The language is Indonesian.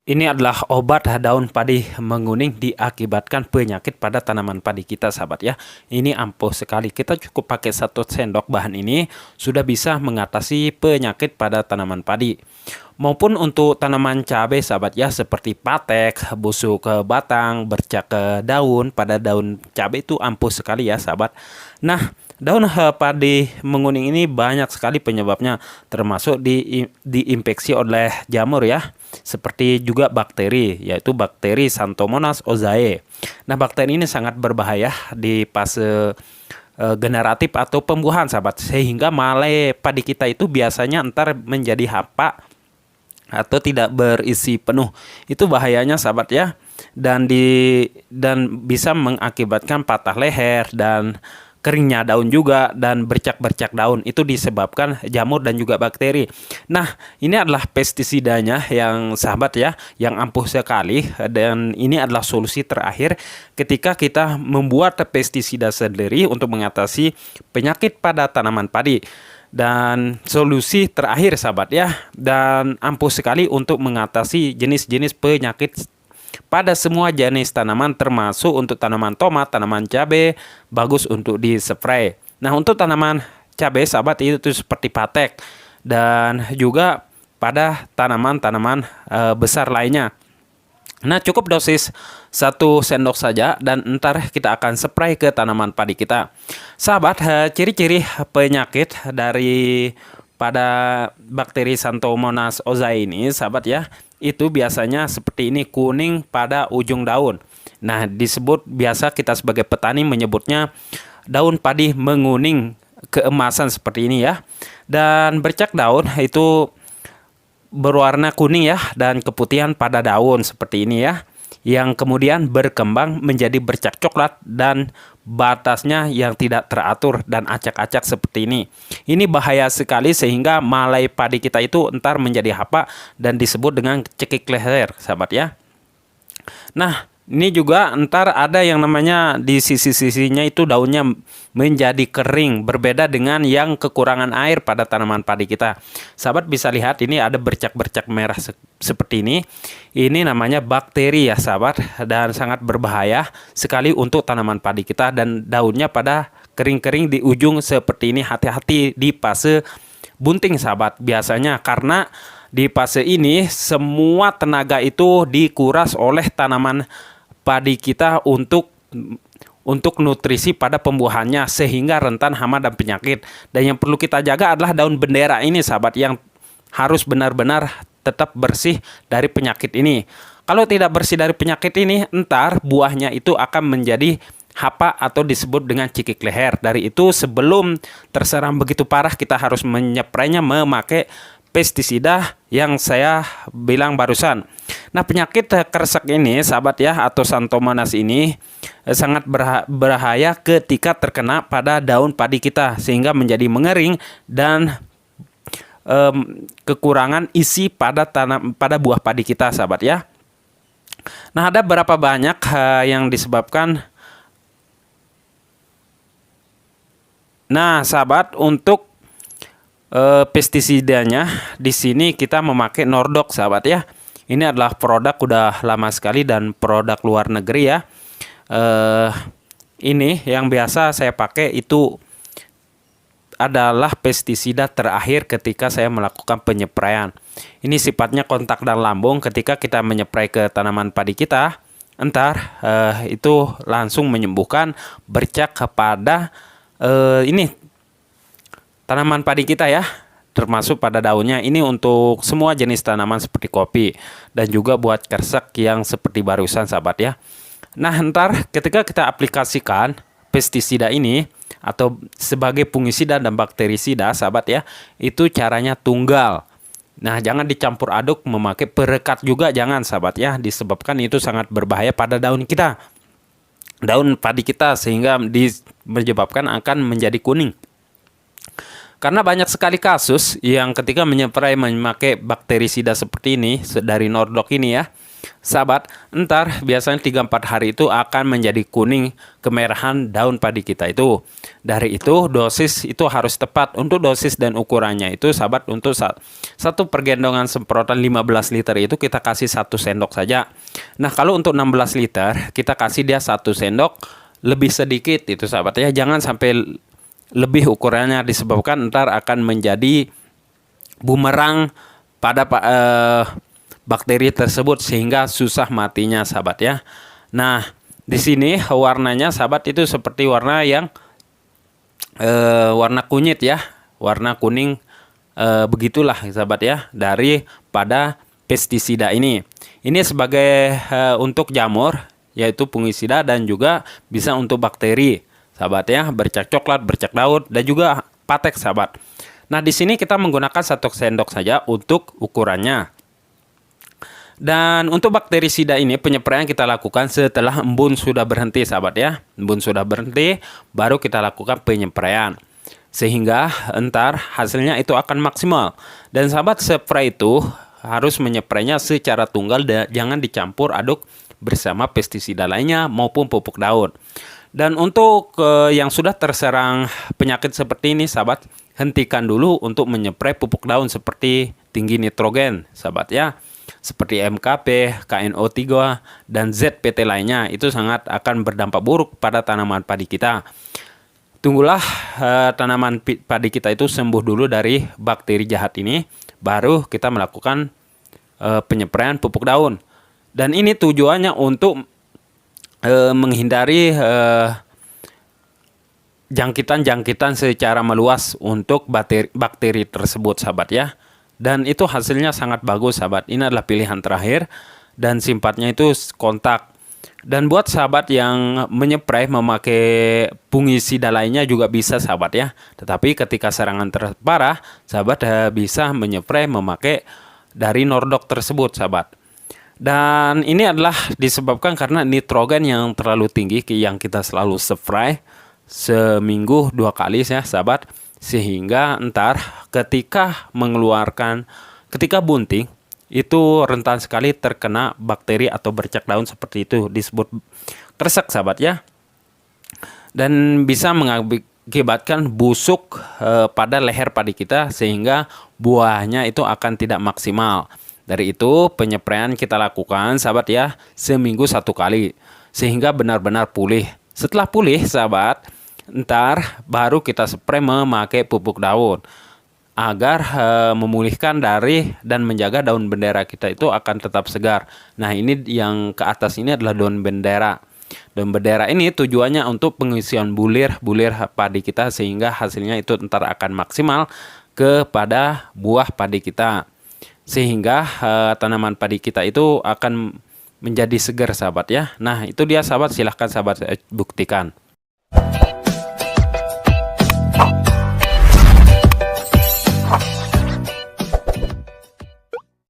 Ini adalah obat daun padi menguning diakibatkan penyakit pada tanaman padi kita, sahabat ya. Ini ampuh sekali. Kita cukup pakai 1 sendok bahan ini sudah bisa mengatasi penyakit pada tanaman padi. Maupun untuk tanaman cabai, sahabat ya, seperti patek, busuk ke batang, bercak ke daun. Pada daun cabai itu ampuh sekali ya, sahabat. Nah, daun padi menguning ini banyak sekali penyebabnya, termasuk diinfeksi oleh jamur ya, seperti juga bakteri, yaitu bakteri Xanthomonas ozae. Nah, bakteri ini sangat berbahaya di fase generatif atau pembuahan, sahabat, sehingga malai padi kita itu biasanya entar menjadi hampa atau tidak berisi penuh. Itu bahayanya, sahabat ya. Dan bisa mengakibatkan patah leher dan keringnya daun juga, dan bercak-bercak daun. Itu disebabkan jamur dan juga bakteri. Nah, ini adalah pestisidanya yang sahabat ya, yang ampuh sekali, dan ini adalah solusi terakhir ketika kita membuat pestisida sendiri untuk mengatasi penyakit pada tanaman padi. Dan solusi terakhir, sahabat ya, dan ampuh sekali untuk mengatasi jenis-jenis penyakit pada semua jenis tanaman, termasuk untuk tanaman tomat, tanaman cabai, bagus untuk dispray. Nah, untuk tanaman cabai, sahabat, itu seperti patek dan juga pada tanaman-tanaman besar lainnya. Nah, cukup dosis 1 sendok saja dan ntar kita akan spray ke tanaman padi kita. Sahabat, ciri-ciri penyakit dari pada bakteri Xanthomonas ozae ini, sahabat ya, itu biasanya seperti ini, kuning pada ujung daun. Nah, disebut biasa kita sebagai petani menyebutnya daun padi menguning keemasan seperti ini ya. Dan bercak daun itu berwarna kuning ya, dan keputihan pada daun seperti ini ya, yang kemudian berkembang menjadi bercak coklat dan batasnya yang tidak teratur dan acak-acak seperti ini. Ini bahaya sekali sehingga malai padi kita itu entar menjadi hampa dan disebut dengan cekik leher, sahabat ya. Nah, ini juga entar ada yang namanya di sisi-sisinya itu daunnya menjadi kering, berbeda dengan yang kekurangan air pada tanaman padi kita. Sahabat bisa lihat ini ada bercak-bercak merah seperti ini. Ini namanya bakteri ya, sahabat, dan sangat berbahaya sekali untuk tanaman padi kita, dan daunnya pada kering-kering di ujung seperti ini. Hati-hati di fase bunting, sahabat, biasanya karena di fase ini semua tenaga itu dikuras oleh tanaman padi kita untuk nutrisi pada pembuahannya, sehingga rentan hama dan penyakit. Dan yang perlu kita jaga adalah daun bendera ini, sahabat, yang harus benar-benar tetap bersih dari penyakit ini. Kalau tidak bersih dari penyakit ini, entar buahnya itu akan menjadi hampa atau disebut dengan cekik leher. Dari itu sebelum terserang begitu parah, kita harus menyeprainya memakai pestisida yang saya bilang barusan. Nah, penyakit kresek ini, sahabat ya, atau Xanthomonas ini sangat berbahaya ketika terkena pada daun padi kita, sehingga menjadi mengering dan kekurangan isi pada buah padi kita, sahabat ya. Nah, ada berapa banyak yang disebabkan. Nah, sahabat, untuk pestisidanya di sini kita memakai Nordok, sahabat ya. Ini adalah produk udah lama sekali dan produk luar negeri ya. Ini yang biasa saya pakai itu adalah pestisida terakhir ketika saya melakukan penyepraian. Ini sifatnya kontak dan lambung. Ketika kita menyeprai ke tanaman padi kita, entar itu langsung menyembuhkan bercak kepada ini tanaman padi kita ya, termasuk pada daunnya. Ini untuk semua jenis tanaman seperti kopi dan juga buat kresek yang seperti barusan, sahabat ya. Nah, ntar ketika kita aplikasikan pestisida ini atau sebagai fungisida dan bakterisida, sahabat ya, itu caranya tunggal. Nah, jangan dicampur aduk, memakai perekat juga jangan, sahabat ya, disebabkan itu sangat berbahaya pada daun kita, daun padi kita, sehingga menyebabkan akan menjadi kuning. Karena banyak sekali kasus yang ketika menyeprai memakai bakterisida seperti ini dari Nordok ini ya, sahabat, entar biasanya 3-4 hari itu akan menjadi kuning kemerahan daun padi kita itu. Dari itu dosis itu harus tepat. Untuk dosis dan ukurannya itu sahabat, untuk satu pergendongan semprotan 15 liter itu kita kasih 1 sendok saja. Nah kalau untuk 16 liter kita kasih dia 1 sendok lebih sedikit itu sahabat ya. Jangan sampai lebih ukurannya, disebabkan ntar akan menjadi bumerang pada bakteri tersebut sehingga susah matinya sahabat ya. Nah, di sini warnanya sahabat itu seperti warna yang warna kunyit ya, warna kuning, begitulah sahabat ya daripada pestisida ini. Ini sebagai untuk jamur yaitu fungisida dan juga bisa untuk bakteri sahabat ya, bercak coklat, bercak daun dan juga patek sahabat. Nah, di sini kita menggunakan 1 sendok saja untuk ukurannya. Dan untuk bakterisida ini penyepraian kita lakukan setelah embun sudah berhenti sahabat ya. Embun sudah berhenti baru kita lakukan penyepraian. Sehingga entar hasilnya itu akan maksimal. Dan sahabat, spray itu harus menyeprainya secara tunggal dan jangan dicampur aduk bersama pestisida lainnya maupun pupuk daun. Dan untuk yang sudah terserang penyakit seperti ini sahabat, hentikan dulu untuk menyeprai pupuk daun seperti tinggi nitrogen sahabat ya, seperti MKP, KNO3 dan ZPT lainnya. Itu sangat akan berdampak buruk pada tanaman padi kita. Tunggulah tanaman padi kita itu sembuh dulu dari bakteri jahat ini, baru kita melakukan penyepraian pupuk daun. Dan ini tujuannya untuk menghindari jangkitan-jangkitan secara meluas untuk bakteri tersebut sahabat ya. Dan itu hasilnya sangat bagus sahabat. Ini adalah pilihan terakhir dan sifatnya itu kontak. Dan buat sahabat yang menyepray memakai fungisida lainnya juga bisa sahabat ya. Tetapi ketika serangan terparah, sahabat bisa menyepray memakai dari Nordok tersebut sahabat. Dan ini adalah disebabkan karena nitrogen yang terlalu tinggi yang kita selalu spray seminggu 2 kali ya sahabat. Sehingga entar ketika bunting itu rentan sekali terkena bakteri atau bercak daun seperti itu, disebut kresek sahabat ya. Dan bisa mengakibatkan busuk pada leher padi kita sehingga buahnya itu akan tidak maksimal. Dari itu penyepraian kita lakukan sahabat ya seminggu 1 kali sehingga benar-benar pulih. Setelah pulih sahabat, ntar baru kita spray memakai pupuk daun agar memulihkan dari dan menjaga daun bendera kita itu akan tetap segar. Nah, ini yang ke atas ini adalah daun bendera. Daun bendera ini tujuannya untuk pengisian bulir padi kita sehingga hasilnya itu ntar akan maksimal kepada buah padi kita. Sehingga tanaman padi kita itu akan menjadi segar sahabat ya. Nah, itu dia sahabat, silahkan sahabat buktikan.